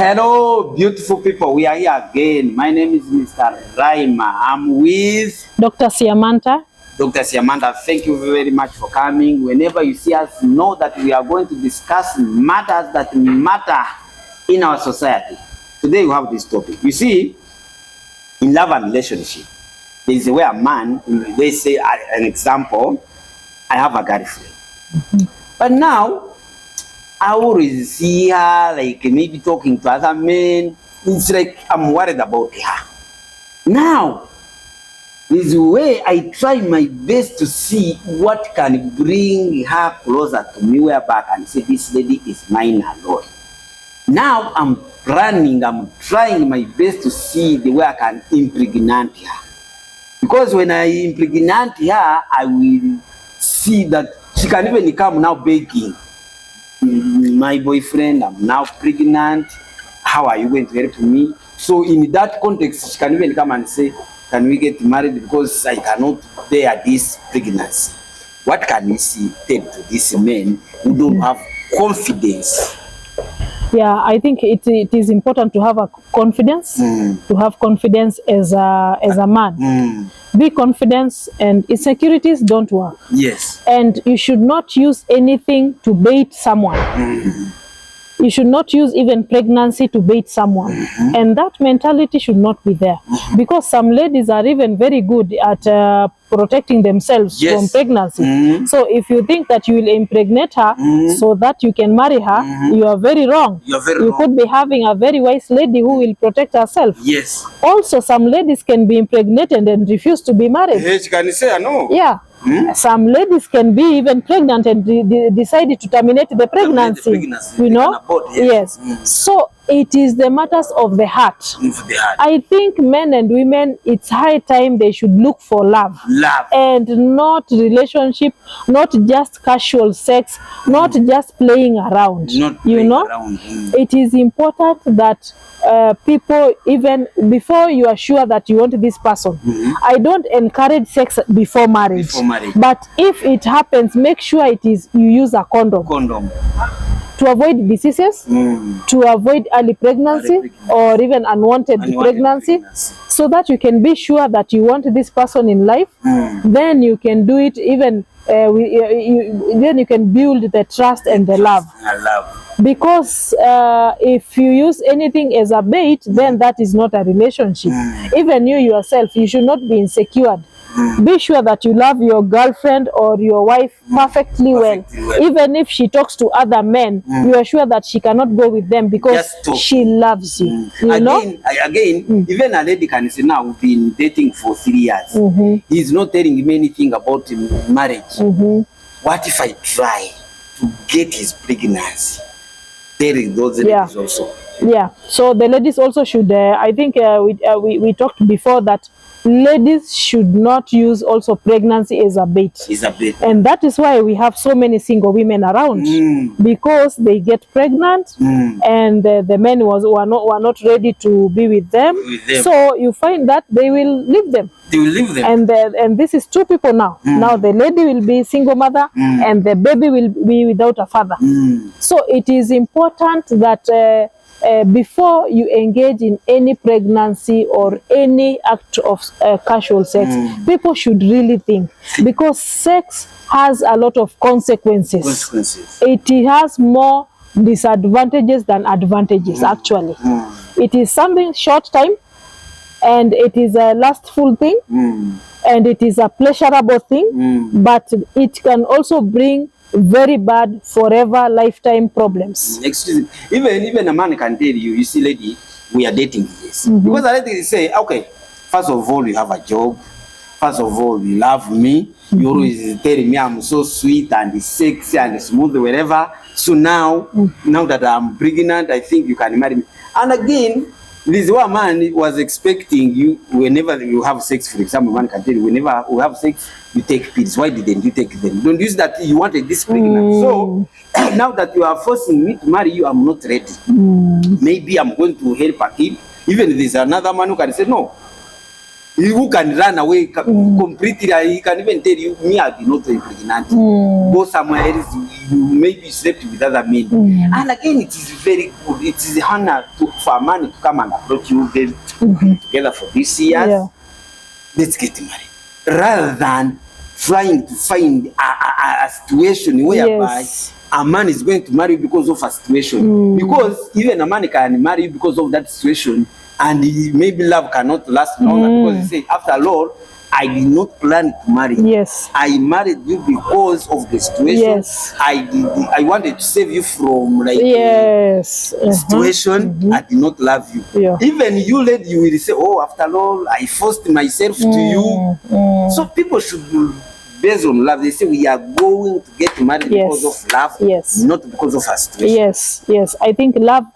Hello, beautiful people. We are here again. My name is Mr. Raima. I'm with Dr. Siamanta. Dr. Siamanta, thank you very much for coming. Whenever you see us, know that we are going to discuss matters that matter in our society. Today we have this topic. You see, in love and relationship, there is a way a man, they say, an example, I have a girlfriend. But now, I always see her like maybe talking to other men. It's like I'm worried about her. Now, this way I try my best to see what can bring her closer to me, whereby I can say this lady is mine alone. Now I'm trying my best to see the way I can impregnate her. Because when I impregnate her, I will see that she can even come now begging. My boyfriend, I'm now pregnant. How are you going to help me? So in that context, she can even come and say, can we get married because I cannot bear this pregnancy? What can we tell to these men who don't have confidence? Yeah, I think it is important to have a confidence, to have confidence as a man. Be confident, and insecurities don't work. Yes. And you should not use anything to bait someone. You should not use even pregnancy to bait someone. And that mentality should not be there. Because some ladies are even very good at protecting themselves from pregnancy. So if you think that you will impregnate her so that you can marry her, you are very wrong. You could be having a very wise lady who will protect herself. Yes. Also, some ladies can be impregnated and refuse to be married. She can say no. Yeah. Some ladies can be even pregnant and decide to terminate the pregnancy. You know? Yes. So it is the matters of the heart. I think men and women, it's high time they should look for love. And not relationship, not just casual sex, not just playing around. It is important that people, even before you are sure that you want this person, I don't encourage sex before marriage. But if it happens, make sure you use a condom. To avoid diseases, to avoid early pregnancy or even unwanted pregnancy, so that you can be sure that you want this person in life. Then you can do it even, then you can build the trust and the love. Because if you use anything as a bait, then that is not a relationship. Even you yourself, you should not be insecure. Be sure that you love your girlfriend or your wife perfectly well. Even if she talks to other men, you are sure that she cannot go with them because she loves you. Again, even a lady can say, now we've been dating for 3 years. He's not telling me anything about marriage. What if I try to get his pregnancy? Telling those ladies also. Yeah, so the ladies also should, I think we talked before that ladies should not use also pregnancy as a bait. And that is why we have so many single women around, because they get pregnant and the men were not ready to be with them. So you find that they will leave them. And this is 2 people now. Now the lady will be single mother and the baby will be without a father. So it is important that before you engage in any pregnancy or any act of casual sex, people should really think, because sex has a lot of consequences. It has more disadvantages than advantages, actually. It is something short time, and it is a lustful thing, and it is a pleasurable thing, but it can also bring very bad forever lifetime problems. Even a man can tell you, you see, lady, we are dating this. Because a lady say, okay, first of all, you have a job. First of all, you love me. You always telling me I'm so sweet and sexy and smooth, wherever. So now that I'm pregnant, I think you can marry me. And again, this one man was expecting you, whenever you have sex, for example, man can tell you, whenever we have sex, you take pills. Why didn't you take them? Don't use that you wanted this pregnant. So now that you are forcing me to marry you, I'm not ready. Maybe I'm going to help a kid. Even if there's another man who can say, no, You can run away completely. He can even tell you, me, I did not impregnate. Go somewhere else, you maybe slept with other men. And again, it is very good. It is honor for a man to come and approach you, then together for this year. Yeah. Let's get married. Rather than trying to find a situation whereby a man is going to marry you because of a situation. Because even a man can marry you because of that situation, and maybe love cannot last longer because he say, after all, I did not plan to marry you. Yes. I married you because of the situation. Yes. I wanted to save you from like situation. I did not love you. Yeah. Even you lady, you will say, oh, after all, I forced myself to you. So people should be based on love. They say we are going to get married because of love, not because of a situation. Yes, yes. I think love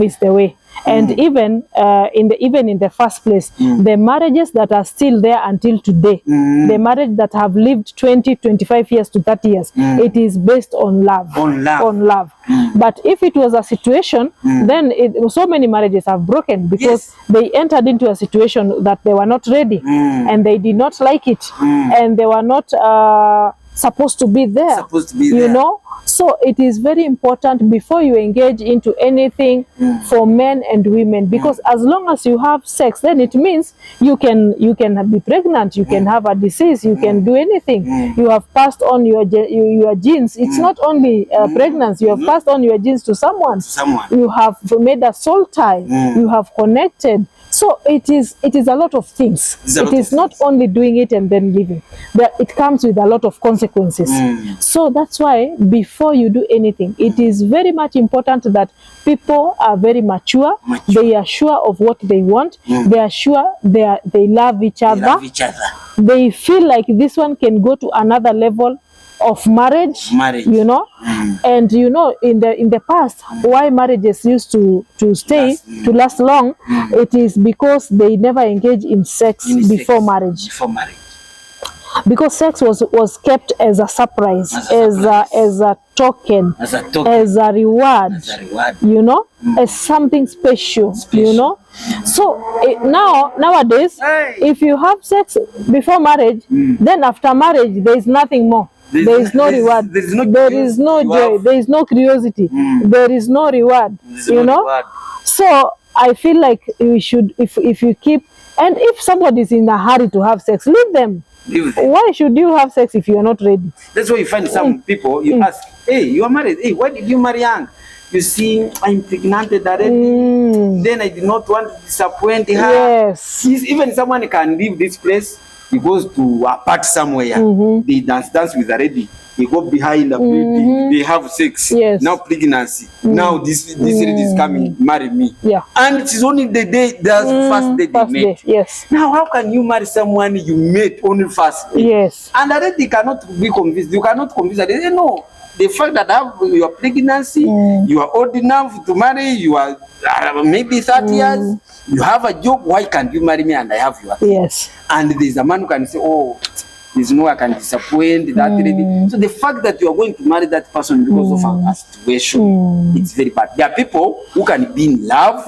is the way. And even in the first place, the marriages that are still there until today, the marriage that have lived 20, 25 years to 30 years, it is based on love. On love. But if it was a situation, then so many marriages have broken because they entered into a situation that they were not ready and they did not like it and they were not supposed to be there. You know? So it is very important before you engage into anything for men and women, because as long as you have sex, then it means you can be pregnant, you can have a disease, you can do anything. You have passed on your genes. It's not only pregnancy, you have passed on your genes to someone. You have made a soul tie, you have connected. So it is a lot of things. It is not only doing it and then leaving. It comes with a lot of consequences. So that's why before you do anything, it is very much important that people are very mature. They are sure of what they want. They are sure they love each other. They feel like this one can go to another level of marriage, you know. And you know, in the past, why marriages used to last long, it is because they never engage in sex before marriage. Because sex was kept as a surprise, as a token, as a reward, you know, as something special, you know. So nowadays, if you have sex before marriage, then after marriage there is nothing more. There is no reward. There is no joy. There is no curiosity. There is no reward. You know. So I feel like we should, if you keep, and if somebody is in a hurry to have sex, leave them. Why should you have sex if you are not ready? That's why you find some people. You ask, hey, you are married. Hey, why did you marry young? You see, I'm pregnant already. Then I did not want to disappoint her. Yes. Even someone can leave this place. He goes to a party somewhere. They dance with a lady. They go behind the building. They have sex. Now pregnancy. Now this lady is coming, marry me. And it is only the first day they met. Now how can you marry someone you met only first day? And the lady cannot be convinced. You cannot convince her. They say no. The fact that your pregnancy, you are old enough to marry, you are maybe 30 years, you have a job, why can't you marry me and I have your And there's a man who can say, oh, there's no I can disappoint that lady. So the fact that you are going to marry that person because of a situation, it's very bad. There are people who can be in love,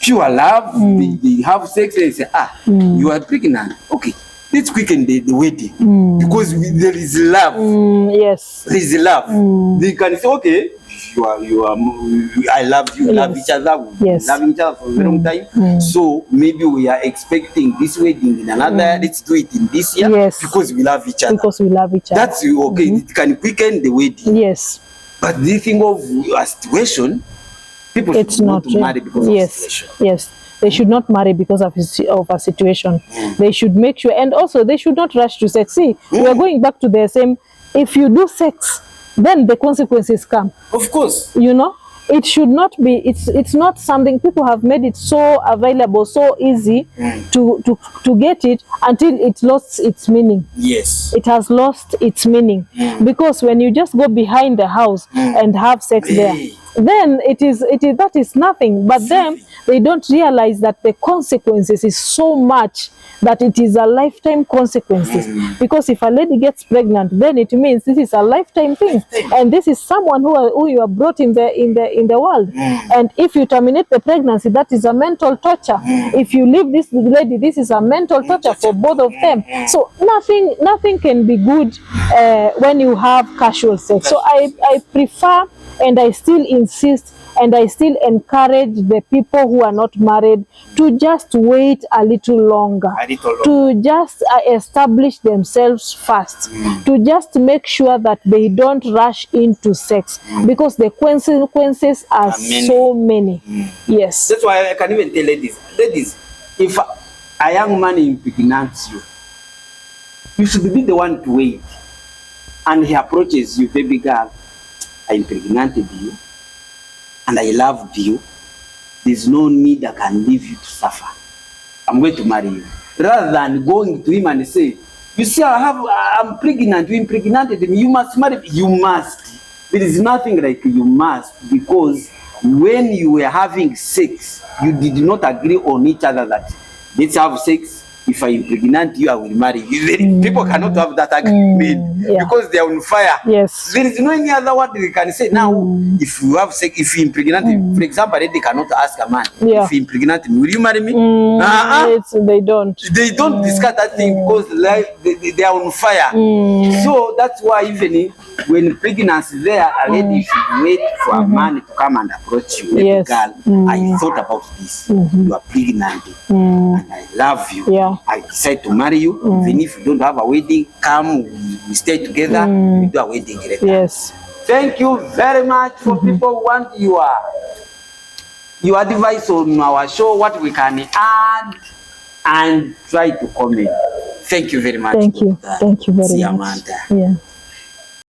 pure love, they have sex and they say, you are pregnant. Okay. Let's quicken the wedding because there is love. There is love. They can say, okay, I love you, love each other, love each other for a very long time. So maybe we are expecting this wedding in another. Let's do it in this year because we love each other. Because we love each other. That's okay. It can quicken the wedding. But the thing of a situation, people should not marry because of a situation. They should not marry because of a situation. They should make sure, and also they should not rush to sex. See, we are going back to the same. If you do sex, then the consequences come. Of course. You know, it should not be. It's not something people have made it so available, so easy to get it until it lost its meaning. It has lost its meaning because when you just go behind the house and have sex there, then that is nothing. But then they don't realize that the consequences is so much that it is a lifetime consequences. Because if a lady gets pregnant, then it means this is a lifetime thing, and this is someone who you are brought in the world. And if you terminate the pregnancy, that is a mental torture. If you leave this lady, this is a mental torture for both of them. So nothing can be good when you have casual sex. So I prefer, and I still insist, and I still encourage the people who are not married to just wait a little longer, to just establish themselves first, to just make sure that they don't rush into sex, because the consequences are so many. Yes. That's why I can even tell ladies, if a young man impregnates you, you should be the one to wait. And he approaches you, baby girl, I impregnated you, and I loved you. There's no need I can leave you to suffer. I'm going to marry you. Rather than going to him and say, you see, I'm pregnant, you impregnated me, you must marry me. You must. There is nothing like you must, because when you were having sex, you did not agree on each other that let's have sex. If I impregnate you, I will marry you. People cannot have that agreement because they are on fire. Yes. There is no any other word they can say. Now, if you have sex, if you impregnate, for example, they cannot ask a man, if you impregnate me, will you marry me? They don't. They don't discuss that thing because they are on fire. So that's why even when pregnancy is there, a lady should wait for a man to come and approach you. Yes. Girl, I thought about this. You are pregnant and I love you. Yeah. I decide to marry you. Even if you don't have a wedding, come, we stay together, we do a wedding later. Yes. Thank you very much for people who want your advice on our show, what we can add, and try to comment. Thank you very much. Thank you. Thank you very much. Amanda. Yeah.